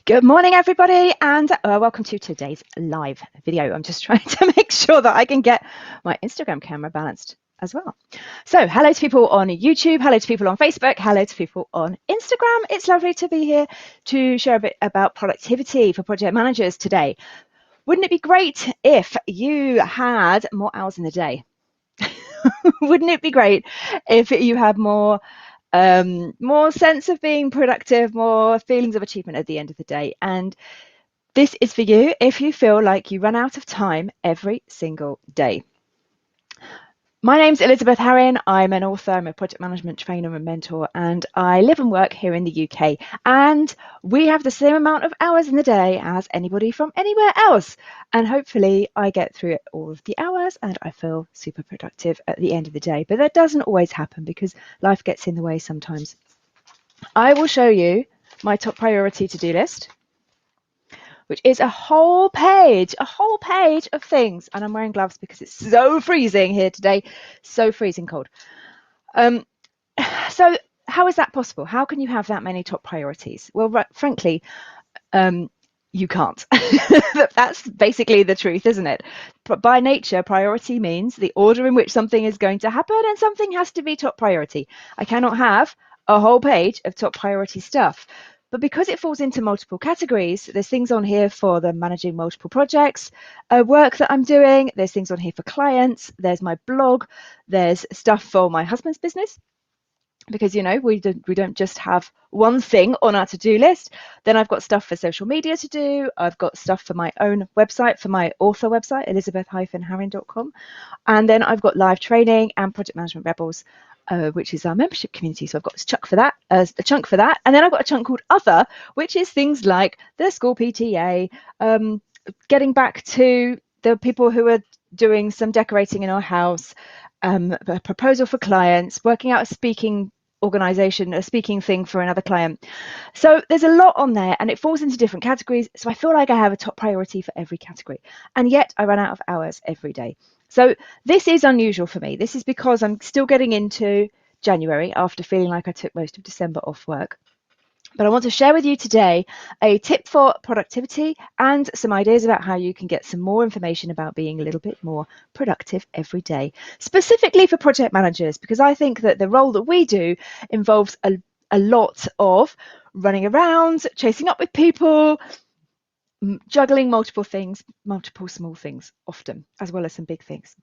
Good morning, everybody, and welcome to today's live video. I'm just trying to make sure that I can get my Instagram camera balanced as well. So hello to people on YouTube, hello to people on Facebook, hello to people on Instagram. It's lovely to be here to share a bit about productivity for project managers today. Wouldn't it be great if you had more hours in the day? Wouldn't it be great if you had more sense of being productive, more feelings of achievement at the end of the day? And this is for you if you feel like you run out of time every single day. My name's Elizabeth Harrin. I'm an author, I'm a project management trainer and mentor, and I live and work here in the UK. And we have the same amount of hours in the day as anybody from anywhere else. And hopefully I get through all of the hours and I feel super productive at the end of the day. But that doesn't always happen because life gets in the way sometimes. I will show you my top priority to-do list, which is a whole page of things. And I'm wearing gloves because it's so freezing here today, so freezing cold. So how is that possible? How can you have that many top priorities? Well, frankly, you can't. That's basically the truth, isn't it? But by nature, priority means the order in which something is going to happen, and something has to be top priority. I cannot have a whole page of top priority stuff. But because it falls into multiple categories, there's things on here for the managing multiple projects, work that I'm doing, there's things on here for clients, there's my blog, there's stuff for my husband's business, because we don't just have one thing on our to-do list. Then I've got stuff for social media to do. I've got stuff for my own website, for my author website, elizabeth-harrin.com. And then I've got live training and Project Management Rebels, which is our membership community. So I've got a chunk for that. And then I've got a chunk called Other, which is things like the school PTA, getting back to the people who are doing some decorating in our house, a proposal for clients, working out a speaking organization, a speaking thing for another client. So there's a lot on there and it falls into different categories. So I feel like I have a top priority for every category. And yet I run out of hours every day. So this is unusual for me. This is because I'm still getting into January after feeling like I took most of December off work. But I want to share with you today a tip for productivity and some ideas about how you can get some more information about being a little bit more productive every day, specifically for project managers, because I think that the role that we do involves a lot of running around, chasing up with people, juggling multiple things, multiple small things often, as well as some big things.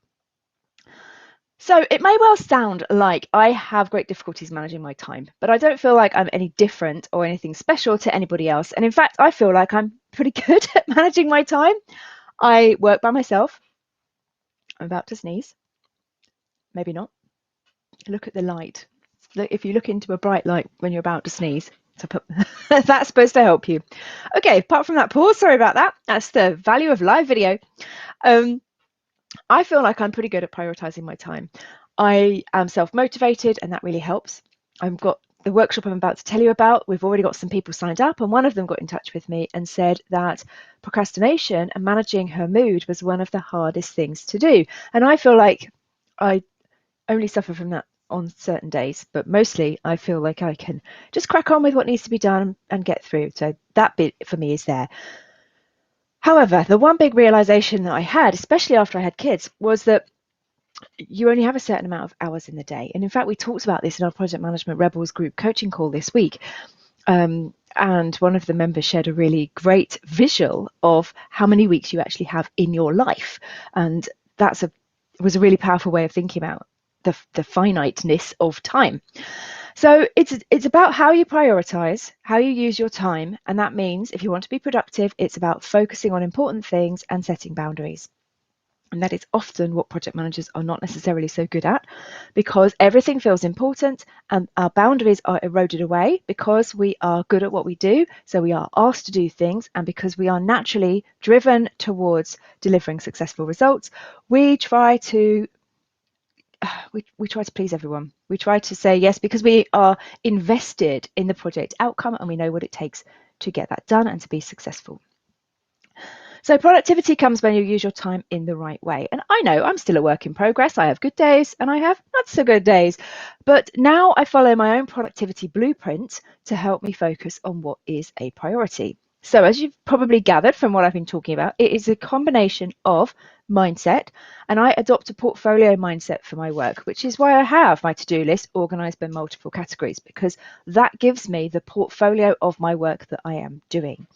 So it may well sound like I have great difficulties managing my time, but I don't feel like I'm any different or anything special to anybody else. And in fact, I feel like I'm pretty good at managing my time. I work by myself. I'm about to sneeze. Maybe not. Look at the light. If you look into a bright light when you're about to sneeze, that's supposed to help you. Okay, apart from that pause, sorry about that. That's the value of live video. I feel like I'm pretty good at prioritizing my time. I am self-motivated and that really helps. I've got the workshop I'm about to tell you about. We've already got some people signed up and one of them got in touch with me and said that procrastination and managing her mood was one of the hardest things to do. And I feel like I only suffer from that on certain days, but mostly I feel like I can just crack on with what needs to be done and get through. So that bit for me is there. However, the one big realization that I had, especially after I had kids, was that you only have a certain amount of hours in the day. And in fact, we talked about this in our Project Management Rebels group coaching call this week. And one of the members shared a really great visual of how many weeks you actually have in your life. And was a really powerful way of thinking about the finiteness of time. So it's about how you prioritize, how you use your time. And that means if you want to be productive, it's about focusing on important things and setting boundaries. And that is often what project managers are not necessarily so good at, because everything feels important and our boundaries are eroded away because we are good at what we do. So we are asked to do things, and because we are naturally driven towards delivering successful results, we try to please everyone. We try to say yes because we are invested in the project outcome and we know what it takes to get that done and to be successful. So productivity comes when you use your time in the right way. And I know I'm still a work in progress. I have good days and I have not so good days. But now I follow my own productivity blueprint to help me focus on what is a priority. So as you've probably gathered from what I've been talking about, it is a combination of mindset, and I adopt a portfolio mindset for my work, which is why I have my to-do list organized by multiple categories, because that gives me the portfolio of my work that I am doing.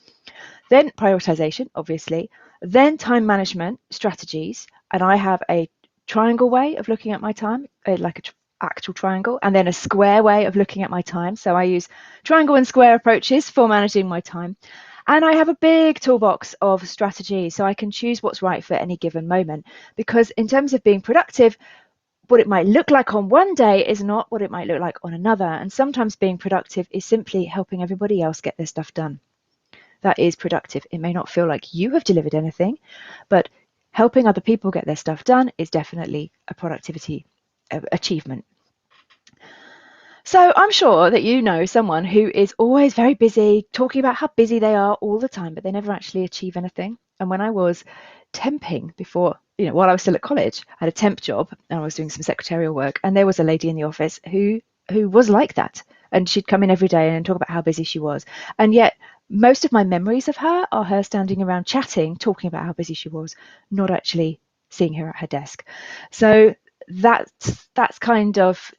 Then prioritization, obviously, then time management strategies, and I have a triangle way of looking at my time, like a actual triangle, and then a square way of looking at my time. So I use triangle and square approaches for managing my time. And I have a big toolbox of strategies, so I can choose what's right for any given moment. Because in terms of being productive, what it might look like on one day is not what it might look like on another. And sometimes being productive is simply helping everybody else get their stuff done. That is productive. It may not feel like you have delivered anything, but helping other people get their stuff done is definitely a productivity achievement. So I'm sure that you know someone who is always very busy, talking about how busy they are all the time, but they never actually achieve anything. And when I was temping before, while I was still at college, I had a temp job and I was doing some secretarial work, and there was a lady in the office who was like that. And she'd come in every day and talk about how busy she was. And yet most of my memories of her are her standing around chatting, talking about how busy she was, not actually seeing her at her desk. So that's kind of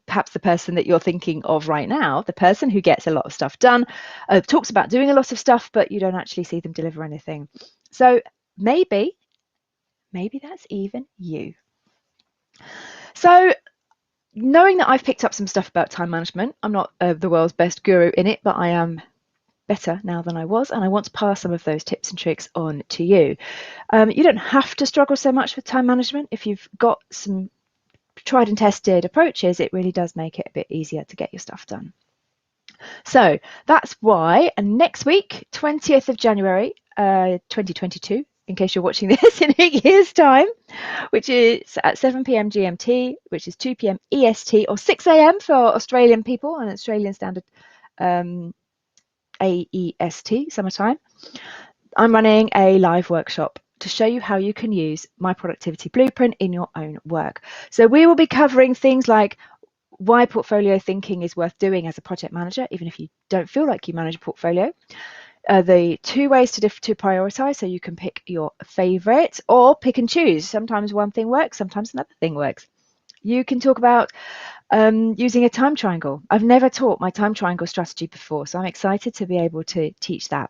perhaps the person that you're thinking of right now, the person who gets a lot of stuff done, talks about doing a lot of stuff, but you don't actually see them deliver anything. So maybe that's even you. So knowing that I've picked up some stuff about time management, I'm not the world's best guru in it, but I am better now than I was, and I want to pass some of those tips and tricks on to you. You don't have to struggle so much with time management. If you've got some tried and tested approaches, it really does make it a bit easier to get your stuff done. So that's why next week, 20th of January 2022, in case you're watching this in a year's time, which is at 7 p.m. GMT, which is 2 p.m. EST, or 6 a.m. for Australian people on Australian Standard AEST, summertime, I'm running a live workshop to show you how you can use my productivity blueprint in your own work. So we will be covering things like why portfolio thinking is worth doing as a project manager, even if you don't feel like you manage a portfolio. The 2 ways to prioritize, so you can pick your favorite or pick and choose. Sometimes one thing works, sometimes another thing works. You can talk about using a time triangle. I've never taught my time triangle strategy before, so I'm excited to be able to teach that.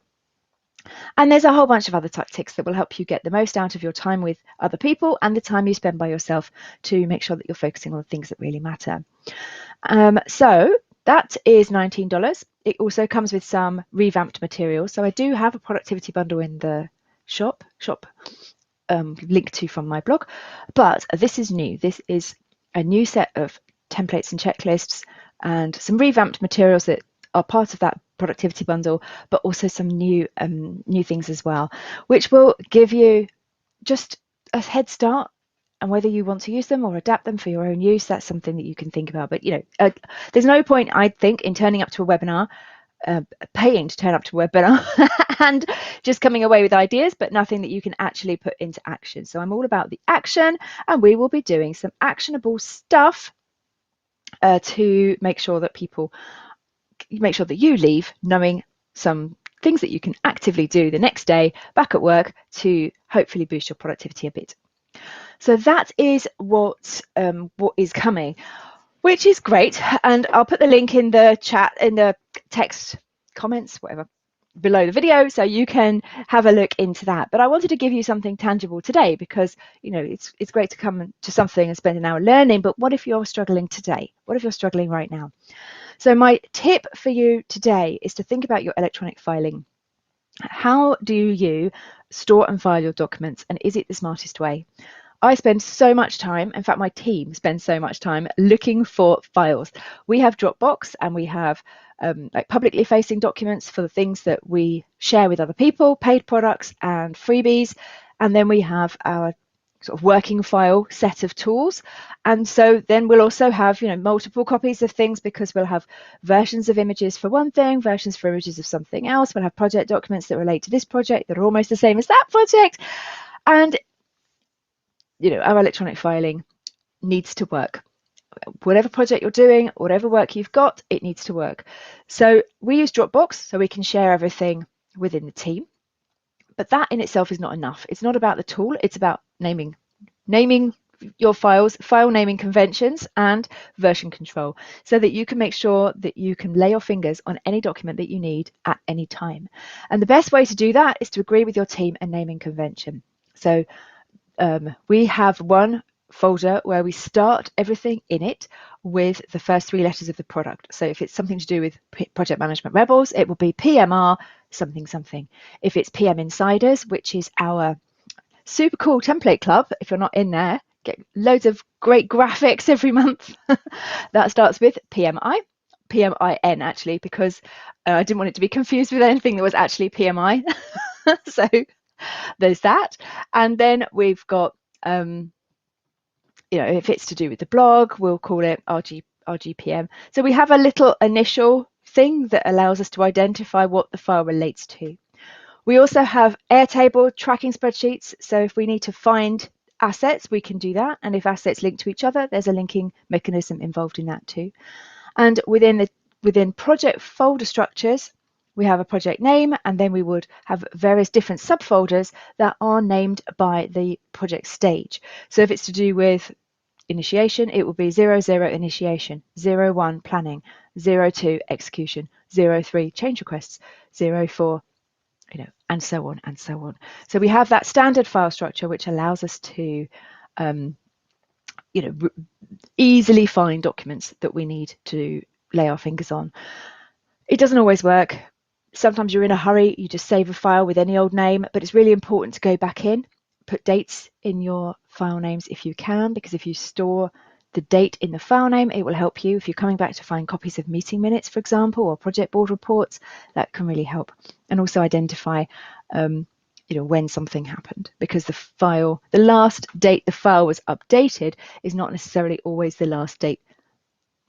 And there's a whole bunch of other tactics that will help you get the most out of your time with other people and the time you spend by yourself to make sure that you're focusing on the things that really matter. So that is $19. It also comes with some revamped materials. So I do have a productivity bundle in the shop link to from my blog, but this is new. This is a new set of templates and checklists and some revamped materials that are part of that productivity bundle, but also some new things as well, which will give you just a head start. And whether you want to use them or adapt them for your own use, that's something that you can think about. But there's no point, I think, in turning up to a webinar, paying to turn up to a webinar and just coming away with ideas, but nothing that you can actually put into action. So I'm all about the action, and we will be doing some actionable stuff to make sure that you leave knowing some things that you can actively do the next day back at work to hopefully boost your productivity a bit. So that is what is coming, which is great. And I'll put the link in the chat, in the text comments, whatever, below the video, so you can have a look into that. But I wanted to give you something tangible today because, it's great to come to something and spend an hour learning. But what if you're struggling today? What if you're struggling right now? So my tip for you today is to think about your electronic filing. How do you store and file your documents, and is it the smartest way? I spend so much time, in fact, my team spends so much time looking for files. We have Dropbox, and we have like publicly facing documents for the things that we share with other people, paid products and freebies. And then we have our sort of working file set of tools. And so then we'll also have, multiple copies of things, because we'll have versions of images for one thing, versions for images of something else. We'll have project documents that relate to this project that are almost the same as that project. And our electronic filing needs to work. Whatever project you're doing, whatever work you've got, it needs to work. So we use Dropbox so we can share everything within the team. But that in itself is not enough. It's not about the tool. It's about naming your files, file naming conventions, and version control, so that you can make sure that you can lay your fingers on any document that you need at any time. And the best way to do that is to agree with your team a naming convention. So we have one folder where we start everything in it with the first 3 letters of the product. So if it's something to do with Project Management Rebels, it will be PMR something something. If it's PM Insiders, which is our super cool template club, if you're not in there, get loads of great graphics every month. That starts with PMI, PMIN actually, because I didn't want it to be confused with anything that was actually PMI. So there's that. And then we've got, if it's to do with the blog, we'll call it RGPM. So we have a little initial thing that allows us to identify what the file relates to. We also have Airtable tracking spreadsheets. So if we need to find assets, we can do that. And if assets link to each other, there's a linking mechanism involved in that too. And within project folder structures, we have a project name, and then we would have various different subfolders that are named by the project stage. So if it's to do with initiation, it will be 00 initiation, 01 planning, 02 execution, 03 change requests, 04, and so on and so on. So we have that standard file structure which allows us to easily find documents that we need to lay our fingers on. It doesn't always work. Sometimes you're in a hurry, you just save a file with any old name, but it's really important to go back in, put dates in your file names if you can, because if you store the date in the file name, it will help you. If you're coming back to find copies of meeting minutes, for example, or project board reports, that can really help. And also identify when something happened, because the last date the file was updated is not necessarily always the last date,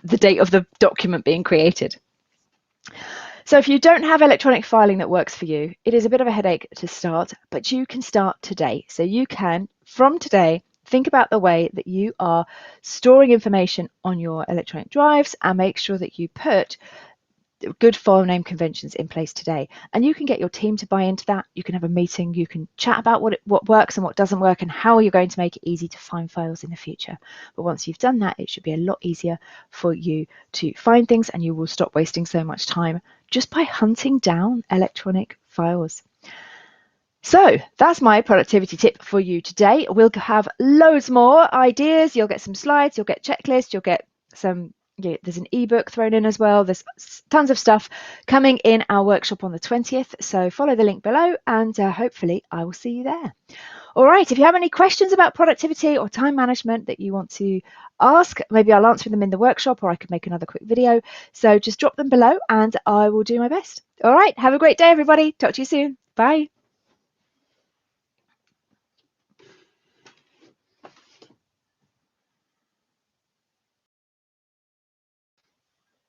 the date of the document being created. So if you don't have electronic filing that works for you, it is a bit of a headache to start, but you can start today. So you can, from today, think about the way that you are storing information on your electronic drives and make sure that you put good file name conventions in place today. And you can get your team to buy into that. You can have a meeting, you can chat about what works and what doesn't work and how you're going to make it easy to find files in the future. But once you've done that, it should be a lot easier for you to find things, and you will stop wasting so much time just by hunting down electronic files. So that's my productivity tip for you today. We'll have loads more ideas. You'll get some slides, you'll get checklists, you'll get some, there's an ebook thrown in as well. There's tons of stuff coming in our workshop on the 20th. So follow the link below, and hopefully I will see you there. All right, if you have any questions about productivity or time management that you want to ask, maybe I'll answer them in the workshop, or I could make another quick video. So just drop them below and I will do my best. All right, have a great day, everybody. Talk to you soon. Bye.